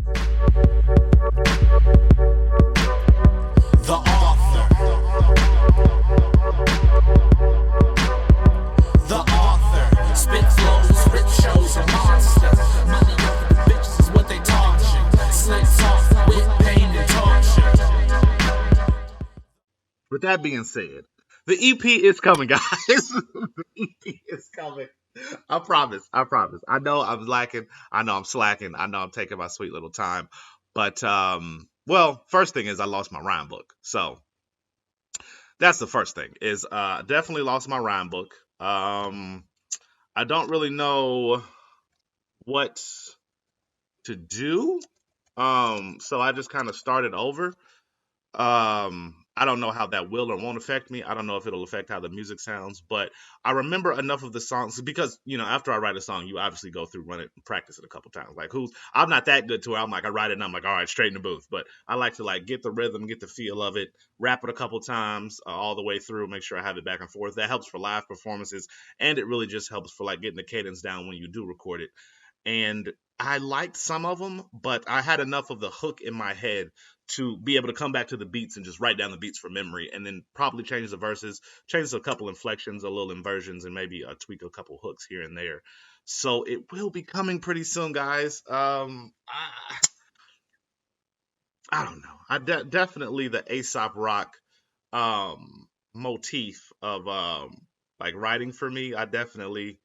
The author. The author. Spit flows, rip shows, a monster. Money over the bitches is what they talking. Slick talk with pain and torture. With that being said, the EP is coming, guys. The EP is coming. I promise. I promise. I know I'm lacking. I know I'm slacking. I know I'm taking my sweet little time. But well, first thing is I lost my rhyme book. So that's the first thing. Is definitely lost my rhyme book. I don't really know what to do. So I just kind of started over. I don't know how that will or won't affect me. I don't know if it'll affect how the music sounds, but I remember enough of the songs because, after I write a song, you obviously go through, run it, and practice it a couple times. Like I'm not that good to it. I write it and I'm like, all right, straight in the booth. But I like to get the rhythm, get the feel of it, rap it a couple times all the way through, make sure I have it back and forth. That helps for live performances. And it really just helps for getting the cadence down when you do record it. And I liked some of them, but I had enough of the hook in my head to be able to come back to the beats and just write down the beats from memory and then probably change the verses, change a couple inflections, a little inversions, and maybe tweak a couple hooks here and there. So it will be coming pretty soon, guys. I don't know. Definitely the Aesop Rock motif of writing for me. I definitely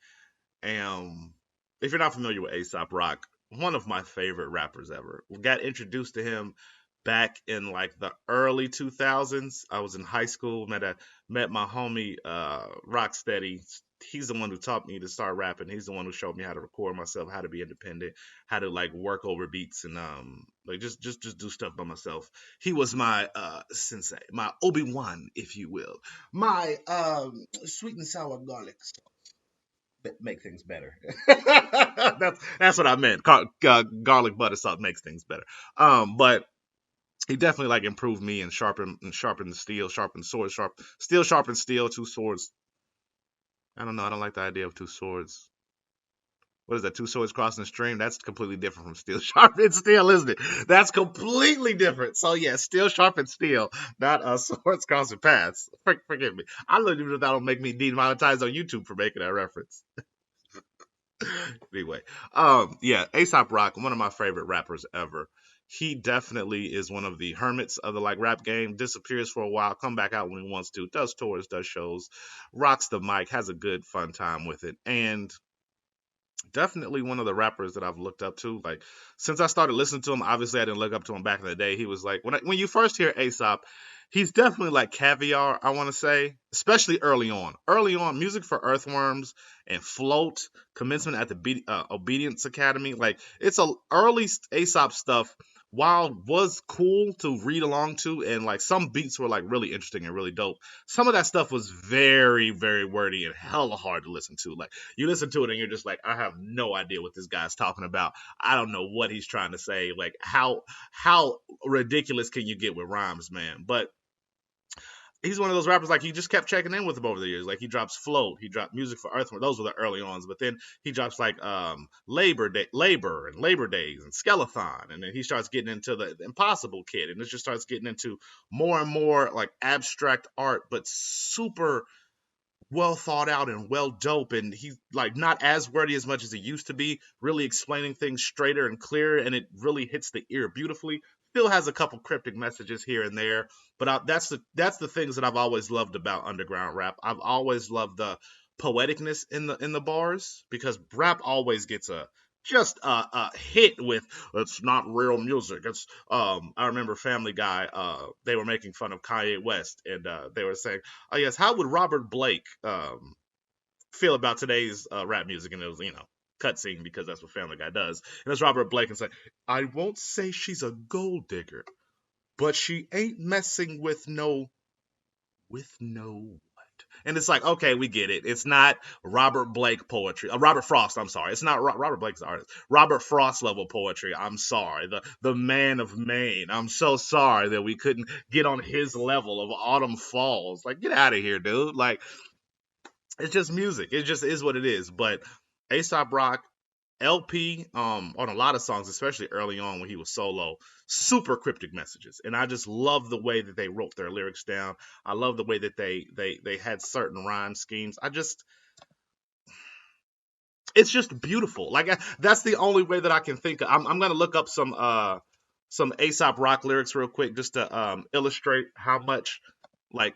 am. If you're not familiar with Aesop Rock, one of my favorite rappers ever. Got introduced to him back in the early 2000s. I was in high school, met my homie Rocksteady. He's the one who taught me to start rapping. He's the one who showed me how to record myself, how to be independent, how to work over beats and just do stuff by myself. He was my sensei, my Obi-Wan, if you will, my sweet and sour garlic make things better. that's what I meant. Garlic butter salt makes things better. But he definitely improved me and sharpened the steel, sharpened swords, steel sharpened steel, two swords. I don't know. I don't like the idea of two swords. What is that? Two swords crossing the stream? That's completely different from steel sharpened steel, isn't it? That's completely different. So yeah, steel sharpened steel, not swords crossing paths. Forgive me. I don't even know if that'll make me demonetized on YouTube for making that reference. Anyway, yeah, Aesop Rock, one of my favorite rappers ever. He definitely is one of the hermits of the rap game. Disappears for a while, come back out when he wants to, does tours, does shows, rocks the mic, has a good fun time with it, and definitely one of the rappers that I've looked up to. Since I started listening to him, obviously I didn't look up to him back in the day. He was when you first hear Aesop, he's definitely caviar, I want to say, especially early on. Early on, music for Earthworms and Float, Commencement at the Obedience Academy. It's a early Aesop stuff. While was cool to read along to, and some beats were really interesting and really dope, some of that stuff was very, very wordy and hella hard to listen to. You listen to it and you're just I have no idea what this guy's talking about. I don't know what he's trying to say. How ridiculous can you get with rhymes, man? But he's one of those rappers he just kept checking in with him over the years. He drops Float, he dropped Music for Earth. Those were the early ones, but then he drops Labor and Labor Days and Skeleton, and then he starts getting into the Impossible Kid, and it just starts getting into more and more abstract art, but super well thought out and well dope, and he's not as wordy as much as he used to be, really explaining things straighter and clearer, and it really hits the ear beautifully. Still has a couple cryptic messages here and there, but that's the things that I've always loved about underground rap. I've always loved the poeticness in the bars, because rap always gets a hit with it's not real music. It's I remember Family Guy, they were making fun of Kanye West, and they were saying, oh yes, how would Robert Blake feel about today's rap music? And it was cutscene, because that's what Family Guy does. And it's Robert Blake and say, I won't say she's a gold digger, but she ain't messing with no what? And it's okay, we get it. It's not Robert Blake poetry. Robert Frost, I'm sorry. It's not Robert Blake's artist. Robert Frost level poetry. I'm sorry. The man of Maine. I'm so sorry that we couldn't get on his level of Autumn Falls. Get out of here, dude. It's just music. It just is what it is. But Aesop Rock, LP on a lot of songs, especially early on when he was solo, super cryptic messages, and I just love the way that they wrote their lyrics down. I love the way that they had certain rhyme schemes. It's just beautiful. Like that's the only way that I can think of. I'm gonna look up some Aesop Rock lyrics real quick just to illustrate how much like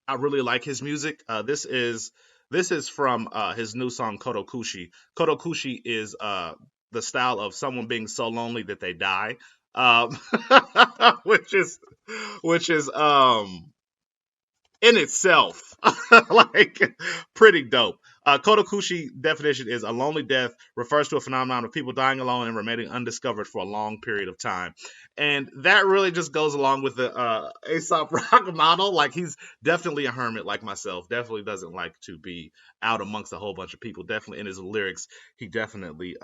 I really like his music. This is from his new song Kodokushi. Kodokushi is the style of someone being so lonely that they die, um, which is in itself like pretty dope. Kodokushi definition is a lonely death refers to a phenomenon of people dying alone and remaining undiscovered for a long period of time. And that really just goes along with the Aesop Rock model. Like he's definitely a hermit like myself. Definitely doesn't like to be out amongst a whole bunch of people. Definitely in his lyrics, he definitely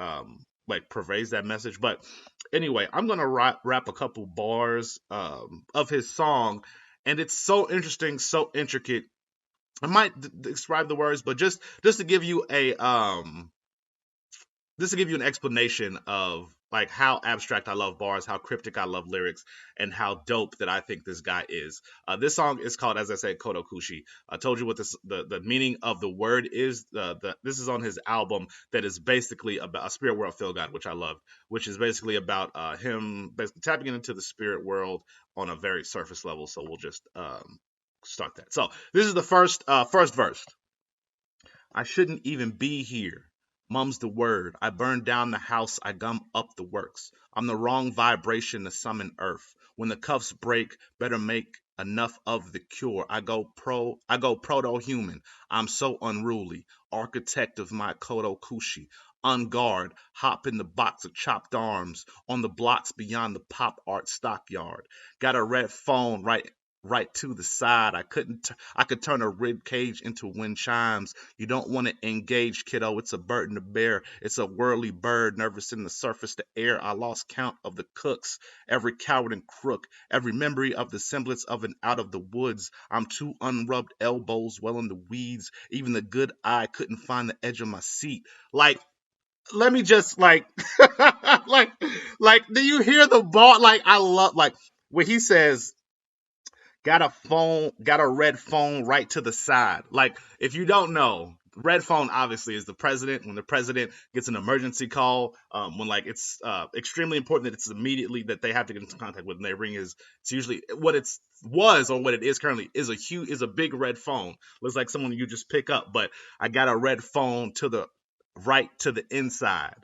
like pervades that message. But anyway, I'm gonna rap a couple bars of his song, and it's so interesting, so intricate. I might describe the words, but just to give you a just to give you an explanation of like how abstract I love bars, how cryptic I love lyrics, and how dope that I think this guy is. This song is called, as I said, Kodokushi. I told you what the meaning of the word is. This is on his album that is basically about a spirit world feel god, which I love, which is basically about him basically tapping into the spirit world on a very surface level. So we'll just start that. So this is the first verse. I shouldn't even be here. Mum's the word. I burn down the house. I gum up the works. I'm the wrong vibration to summon earth. When the cuffs break, better make enough of the cure. I go proto-human. I'm so unruly. Architect of my Kodo Kushi. On guard, hop in the box of chopped arms on the blocks beyond the pop art stockyard. Got a red phone right to the side. I could turn a rib cage into wind chimes. You don't want to engage, kiddo. It's a burden to bear. It's a whirly bird, nervous in the surface, the air. I lost count of the cooks, every coward and crook, every memory of the semblance of an out of the woods. I'm two unrubbed elbows well in the weeds. Even the good eye couldn't find the edge of my seat. Like, let me just like do you hear the ball? Like I love like when he says got a red phone right to the side. Like, if you don't know, red phone obviously is the president. When the president gets an emergency call, when like it's extremely important that it's immediately that they have to get into contact with, and they ring his. It's usually what it's was or what it is currently is a big red phone. Looks like someone you just pick up, but I got a red phone to the right to the inside.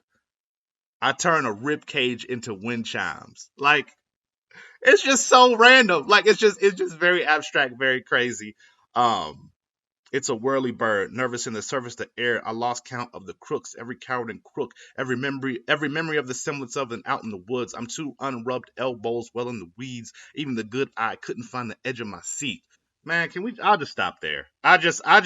I turn a rib cage into wind chimes. Like it's just so random. Like it's just very abstract, very crazy. Um, it's a whirly bird, nervous in the surface, the air. I lost count of the crooks, every coward and crook, every memory of the semblance of an out in the woods. I'm two unrubbed elbows, well in the weeds. Even the good eye couldn't find the edge of my seat. Man, can we? I'll just stop there. I just. I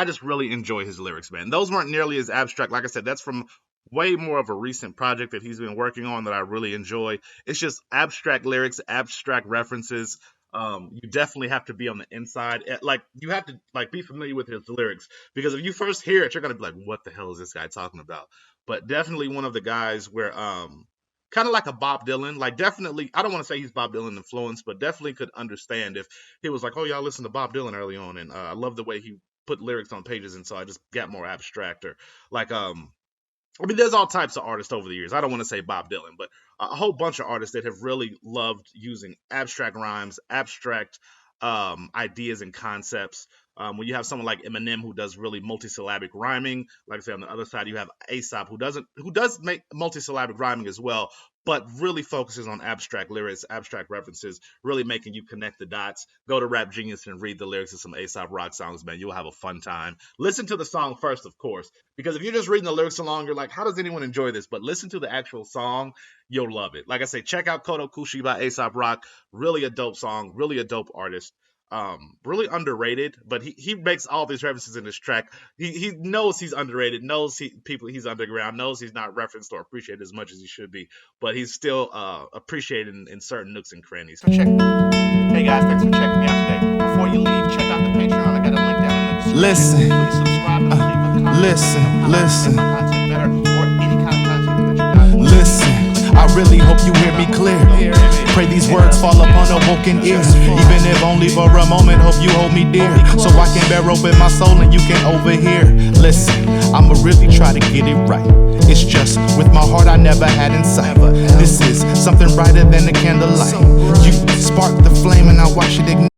just really enjoy his lyrics, man. Those weren't nearly as abstract. Like I said, that's from way more of a recent project that he's been working on that I really enjoy. It's just abstract lyrics, abstract references. You definitely have to be on the inside. Like you have to like be familiar with his lyrics because if you first hear it, you're gonna be like, "What the hell is this guy talking about?" But definitely one of the guys where kind of like a Bob Dylan. Like definitely, I don't want to say he's Bob Dylan influenced, but definitely could understand if he was like, "Oh, y'all listen to Bob Dylan early on," and I love the way he put lyrics on pages, and so I just got more abstract or like I mean, there's all types of artists over the years. I don't want to say Bob Dylan, but a whole bunch of artists that have really loved using abstract rhymes, abstract ideas and concepts. When you have someone like Eminem who does really multisyllabic rhyming, like I said, on the other side you have Aesop who does make multisyllabic rhyming as well, but really focuses on abstract lyrics, abstract references, really making you connect the dots. Go to Rap Genius and read the lyrics of some Aesop Rock songs, man. You'll have a fun time. Listen to the song first, of course, because if you're just reading the lyrics along, you're like, how does anyone enjoy this? But listen to the actual song, you'll love it. Like I say, check out Kodo Kushi by Aesop Rock. Really a dope song, really a dope artist. Really underrated, but he makes all these references in this track. He knows he's underrated, knows he's underground, knows he's not referenced or appreciated as much as he should be, but he's still appreciated in certain nooks and crannies. So check. Hey guys, thanks for checking me out today. Before you leave, check out the Patreon. I got a link down in the description. Listen. Please subscribe and leave a comment. Listen. Content better, or any kind of content that you got. Listen, I really hope you hear me clear. Pray these words fall upon a woken ear. Even if only for a moment, hope you hold me dear, so I can bear open my soul and you can overhear. Listen, I'ma really try to get it right. It's just with my heart I never had in sight. This is something brighter than a candlelight. You spark the flame and I watch it ignite.